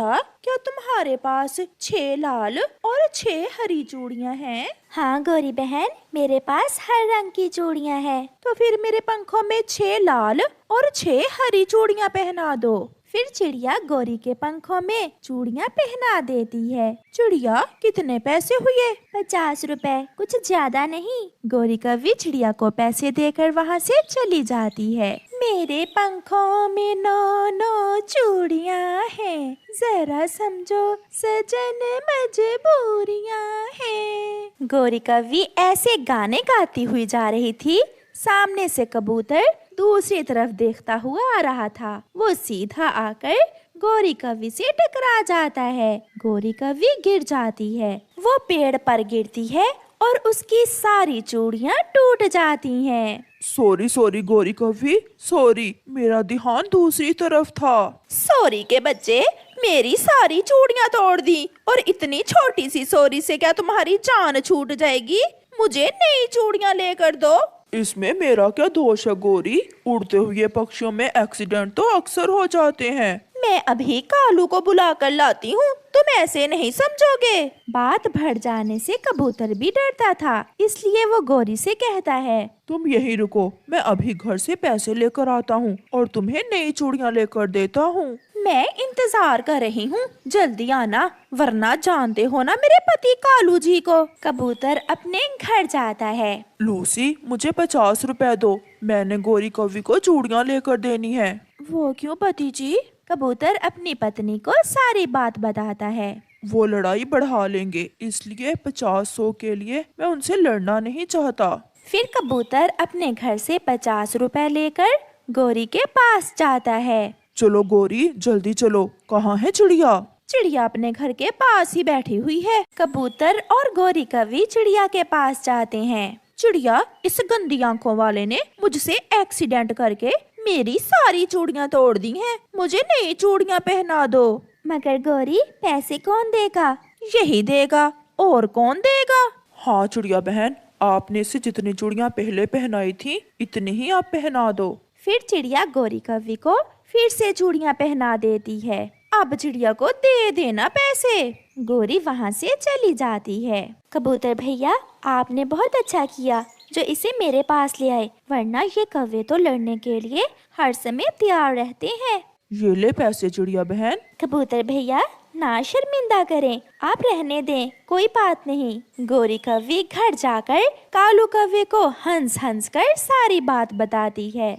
चिड़िया, क्या तुम्हारे पास 6 लाल और 6 हरी चूड़ियाँ हैं? हाँ गौरी बहन, मेरे पास हर रंग की चूड़ियाँ हैं। तो फिर मेरे पंखों में 6 लाल और 6 हरी चूड़ियाँ पहना दो। फिर चिड़िया गौरी के पंखों में चूड़ियाँ पहना देती है। चिड़िया, कितने पैसे हुए? 50 रुपए, कुछ ज्यादा नहीं। गौरी कव्वी चिड़िया को पैसे देकर वहाँ से चली जाती है। मेरे पंखों में 9 चूड़ियाँ हैं, जरा समझो सजन मजबूरियाँ हैं। गौरी कव्वी ऐसे गाने गाती हुई जा रही थी। सामने से कबूतर दूसरी तरफ देखता हुआ आ रहा था। वो सीधा आकर गौरी कव्वी से टकरा जाता है। गौरी कव्वी गिर जाती है। वो पेड़ पर गिरती है और उसकी सारी चूड़ियाँ टूट जाती हैं। सॉरी गौरी कव्वी, सॉरी, मेरा ध्यान दूसरी तरफ था। सॉरी के बच्चे, मेरी सारी चूड़ियाँ तोड़ दी, और इतनी छोटी सी सॉरी से क्या तुम्हारी जान छूट जाएगी? मुझे नई चूड़ियाँ लेकर दो। इसमें मेरा क्या दोष है गौरी? उड़ते हुए पक्षियों में एक्सीडेंट तो अक्सर हो जाते हैं। मैं अभी कालू को बुला कर लाती हूँ, तुम ऐसे नहीं समझोगे। बात बढ़ जाने से कबूतर भी डरता था, इसलिए वो गौरी से कहता है, तुम यहीं रुको, मैं अभी घर से पैसे लेकर आता हूँ और तुम्हें नई चूड़ियाँ लेकर देता हूँ। मैं इंतजार कर रही हूँ, जल्दी आना, वरना जानते हो ना मेरे पति कालू जी को। कबूतर अपने घर जाता है। लूसी, मुझे 50 रुपए दो, मैंने गौरी कव्वी को चूड़ियाँ लेकर देनी है। वो क्यों पति जी? कबूतर अपनी पत्नी को सारी बात बताता है। वो लड़ाई बढ़ा लेंगे, इसलिए 50-100 के लिए मैं उनसे लड़ना नहीं चाहता। फिर कबूतर अपने घर से 50 रुपए लेकर गौरी के पास जाता है। चलो गौरी, जल्दी चलो, कहाँ है चिड़िया? चिड़िया अपने घर के पास ही बैठी हुई है। कबूतर और गौरी कव्वी चिड़िया के पास जाते हैं। चिड़िया, इस गंदी आंखों वाले ने मुझसे एक्सीडेंट करके मेरी सारी चूड़ियाँ तोड़ दी हैं, मुझे नई चूड़ियाँ पहना दो। मगर गौरी, पैसे कौन देगा? यही देगा, और कौन देगा? हाँ चिड़िया बहन, आपने इसे जितनी चूड़ियाँ पहले पहनाई थी, इतनी ही आप पहना दो। फिर चिड़िया गौरी कव्वी को फिर से चूड़ियाँ पहना देती है। अब चिड़िया को दे देना पैसे। गौरी वहाँ से चली जाती है। कबूतर भैया, आपने बहुत अच्छा किया जो इसे मेरे पास ले आए, वरना ये कौवे तो लड़ने के लिए हर समय तैयार रहते हैं। ये ले पैसे चिड़िया बहन। कबूतर भैया, ना शर्मिंदा करें, आप रहने दें, कोई बात नहीं। गौरी कव्वी घर जाकर कालू कव्वे को हंस हंस कर सारी बात बताती है।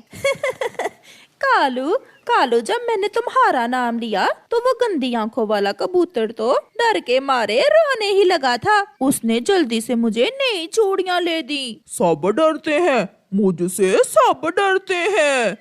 कालू, जब मैंने तुम्हारा नाम लिया तो वो गंदी आंखों वाला कबूतर तो डर के मारे रोने ही लगा था। उसने जल्दी से मुझे नई चूड़ियाँ ले दी। सब डरते हैं, मुझसे सब डरते हैं।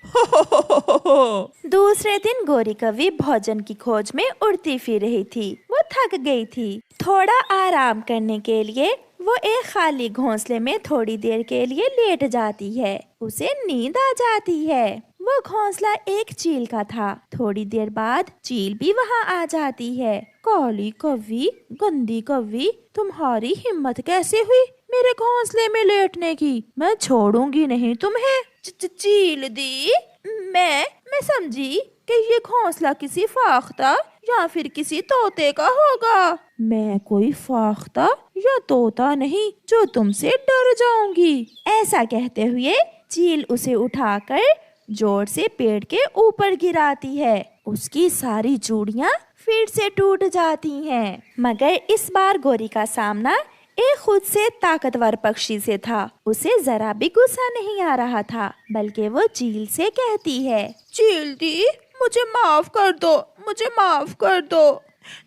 दूसरे दिन गौरी कव्वी भोजन की खोज में उड़ती फिर रही थी। वो थक गई थी। थोड़ा आराम करने के लिए वो एक खाली घोंसले में थोड़ी देर के लिए लेट जाती है। उसे नींद आ जाती है। वो घोंसला एक चील का था। थोड़ी देर बाद चील भी वहाँ आ जाती है। काली कव्वी, गंदी कव्वी, तुम्हारी हिम्मत कैसे हुई मेरे घोंसले में लेटने की? मैं छोड़ूंगी नहीं तुम्हें। चील दी, मैं समझी कि ये घोंसला किसी फाख्ता या फिर किसी तोते का होगा। मैं कोई फाख्ता या तोता नहीं जो तुमसे डर जाऊंगी। ऐसा कहते हुए चील उसे उठाकर जोर से पेड़ के ऊपर गिराती है। उसकी सारी चूड़ियाँ फिर से टूट जाती हैं। मगर इस बार गौरी का सामना एक खुद से ताकतवर पक्षी से था। उसे जरा भी गुस्सा नहीं आ रहा था, बल्कि वो चील से कहती है, चील दी, मुझे माफ कर दो, मुझे माफ कर दो।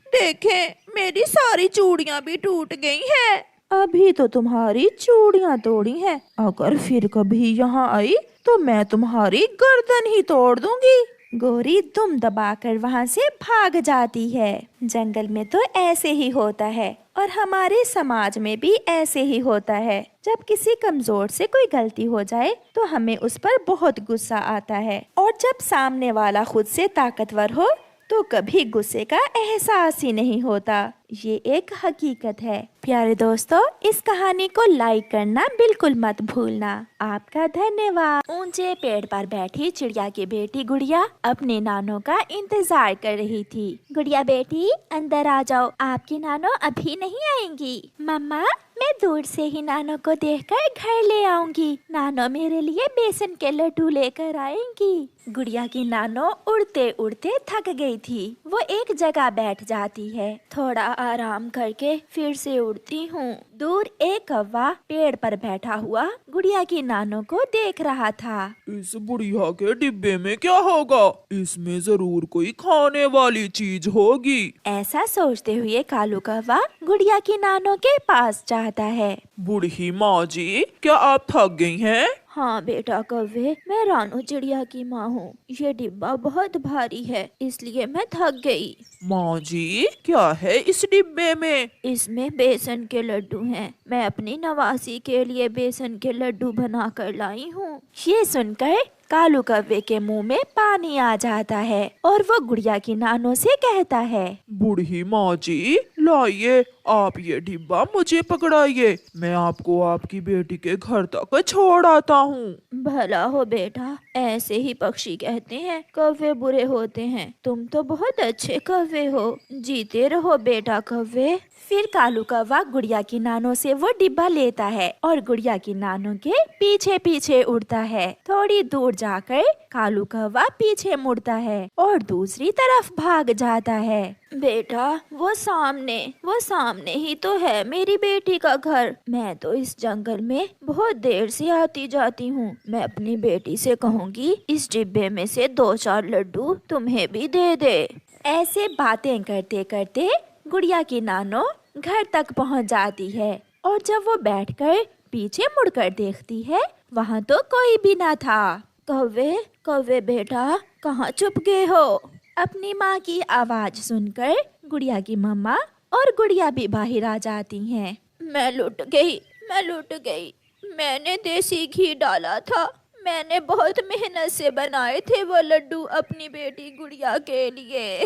देखें, मेरी सारी चूड़ियाँ भी टूट गई हैं। अभी तो तुम्हारी चूड़ियाँ तोड़ी हैं, अगर फिर कभी यहाँ आई तो मैं तुम्हारी गर्दन ही तोड़ दूंगी। गौरी दुम दबाकर वहाँ से भाग जाती है। जंगल में तो ऐसे ही होता है और हमारे समाज में भी ऐसे ही होता है। जब किसी कमजोर से कोई गलती हो जाए तो हमें उस पर बहुत गुस्सा आता है, और जब सामने वाला खुद से ताकतवर हो तो कभी गुस्से का एहसास ही नहीं होता। ये एक हकीकत है। प्यारे दोस्तों, इस कहानी को लाइक करना बिल्कुल मत भूलना। आपका धन्यवाद। ऊंचे पेड़ पर बैठी चिड़िया की बेटी गुड़िया अपने नानों का इंतजार कर रही थी। गुड़िया बेटी, अंदर आ जाओ, आपकी नानो अभी नहीं आएंगी। मम्मा, मैं दूर से ही नानो को देखकर घर ले आऊंगी। नानो मेरे लिए बेसन के लड्डू लेकर आएंगी। गुड़िया की नानो उड़ते उड़ते थक गई थी। वो एक जगह बैठ जाती है। थोड़ा आराम करके फिर से उड़ती हूँ। दूर एक कौवा पेड़ पर बैठा हुआ गुड़िया की नानो को देख रहा था। इस बुढ़िया के डिब्बे में क्या होगा? इसमें जरूर कोई खाने वाली चीज होगी। ऐसा सोचते हुए कालू कौवा गुड़िया की नानो के पास जाता है। बूढ़ी माँ जी, क्या आप थक गई हैं? हाँ बेटा कौवे, मैं रानू चिड़िया की माँ हूँ। ये डिब्बा बहुत भारी है, इसलिए मैं थक गई। माँ जी, क्या है इस डिब्बे में? इसमें बेसन के लड्डू हैं। मैं अपनी नवासी के लिए बेसन के लड्डू बना कर लाई हूँ। ये सुनकर कालू कौवे के मुंह में पानी आ जाता है और वो गुड़िया की नानो से कहता है, बूढ़ी माँ जी, लाइए, आप ये डिब्बा मुझे पकड़ाइए। मैं आपको आपकी बेटी के घर तक छोड़ आता हूँ। भला हो बेटा, ऐसे ही पक्षी कहते हैं, कौवे बुरे होते हैं। तुम तो बहुत अच्छे कौवे हो। जीते रहो बेटा कौवे। फिर कालू कौवा गुड़िया की नानो से वो डिब्बा लेता है और गुड़िया की नानो के पीछे पीछे उड़ता है। थोड़ी दूर जाकर कालू कौवा पीछे मुड़ता है और दूसरी तरफ भाग जाता है। बेटा, वो सामने ही तो है मेरी बेटी का घर। मैं तो इस जंगल में बहुत देर से आती जाती हूँ। मैं अपनी बेटी से कहूँगी, इस डिब्बे में से 2-4 लड्डू तुम्हें भी दे दे। ऐसे बातें करते करते गुड़िया की नानो घर तक पहुंच जाती है और जब वो बैठकर पीछे मुड़कर देखती है, वहाँ तो कोई भी ना था। कौवे बेटा, कहाँ छुप गए हो? अपनी माँ की आवाज सुनकर गुड़िया की मम्मा और गुड़िया भी बाहर आ जाती हैं। मैं लुट गई। मैंने देसी घी डाला था। मैंने बहुत मेहनत से बनाए थे वो लड्डू अपनी बेटी गुड़िया के लिए।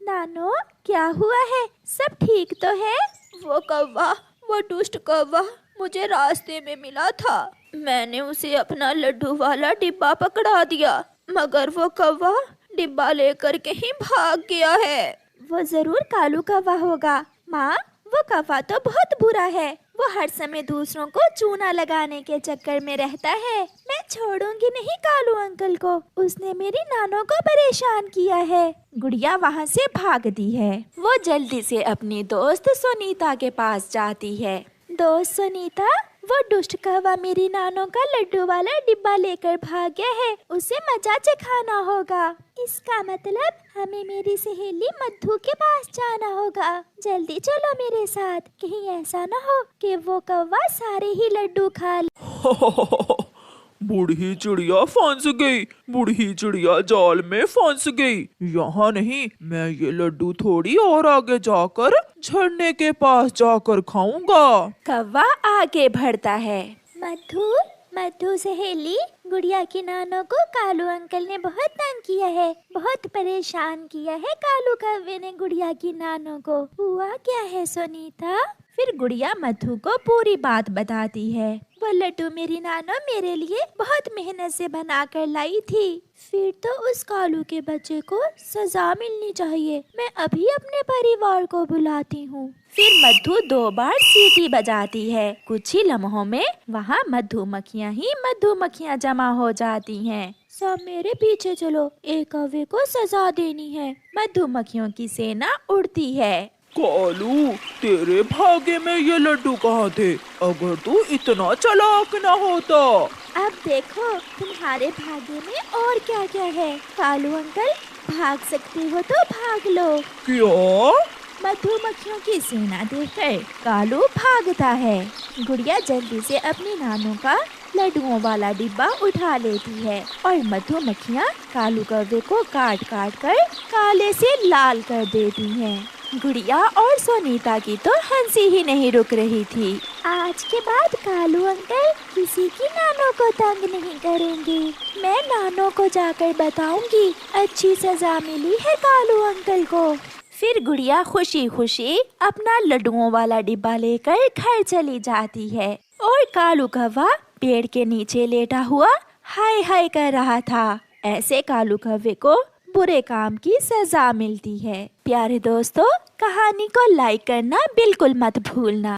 नानो, क्या हुआ है? सब ठीक तो है? वो दुष्ट कौवा मुझे रास्ते में मिला था। मैंने उसे अपना लड्डू वाला डिब्बा पकड़ा दिया, मगर वो कौवा डिब्बा लेकर कहीं भाग गया है। वो जरूर कालू कौवा होगा। माँ, वो कौवा तो बहुत बुरा है। वो हर समय दूसरों को चूना लगाने के चक्कर में रहता है। मैं छोड़ूंगी नहीं कालू अंकल को। उसने मेरी नानो को परेशान किया है। गुड़िया वहाँ से भागती है। वो जल्दी से अपनी दोस्त सुनीता के पास जाती है। दोस्त सुनीता, वो दुष्ट कौवा मेरी नानो का लड्डू वाला डिब्बा लेकर भाग गया है। उसे मजा चखाना होगा। इसका मतलब हमें मेरी सहेली मधु के पास जाना होगा। जल्दी चलो मेरे साथ। कहीं ऐसा ना हो कि वो कौवा सारे ही लड्डू खा ले। बूढ़ी चिड़िया फंस गई। बूढ़ी चिड़िया जाल में फंस गई। यहाँ नहीं, मैं ये लड्डू थोड़ी और आगे जाकर झरने के पास जाकर खाऊंगा। कौवा आगे बढ़ता है। मधु सहेली, गुड़िया की नानो को कालू अंकल ने बहुत तंग किया है, बहुत परेशान किया है। कालू कौवे ने गुड़िया की नानो को। हुआ क्या है सुनीता? फिर गुड़िया मधु को पूरी बात बताती है। वो लड्डू मेरी नानो मेरे लिए बहुत मेहनत से बना कर लाई थी। फिर तो उस कालू के बच्चे को सजा मिलनी चाहिए। मैं अभी अपने परिवार को बुलाती हूँ। फिर मधु 2 बार सीटी बजाती है। कुछ ही लम्हों में वहाँ मधुमक्खियाँ ही मधुमक्खियाँ जमा हो जाती हैं। सब मेरे पीछे चलो, एक कौवे को सजा देनी है। मधुमक्खियों की सेना उड़ती है। कालू, तेरे भागे में ये लड्डू कहाँ थे? अगर तू इतना चालाक न होता। अब देखो तुम्हारे भाग्य में और क्या क्या है। कालू अंकल, भाग सकते हो तो भाग लो। क्या? मधुमक्खियों की सेना देखकर कालू भागता है। गुड़िया जल्दी से अपनी नानो का लड्डुओं वाला डिब्बा उठा लेती है और मधुमक्खियाँ कालू कौवे को काट काट कर काले से लाल कर देती हैं। गुड़िया और सोनीता की तो हंसी ही नहीं रुक रही थी। आज के बाद कालू अंकल किसी की नानो को तंग नहीं करेंगे। मैं नानो को जाकर बताऊंगी अच्छी सजा मिली है कालू अंकल को। फिर गुड़िया खुशी खुशी अपना लड्डुओं वाला डिब्बा लेकर घर चली जाती है और कालू कौवा पेड़ के नीचे लेटा हुआ हाय हाय कर रहा था। ऐसे कालू कौवे को बुरे काम की सजा मिलती है। प्यारे दोस्तों, कहानी को लाइक करना बिल्कुल मत भूलना।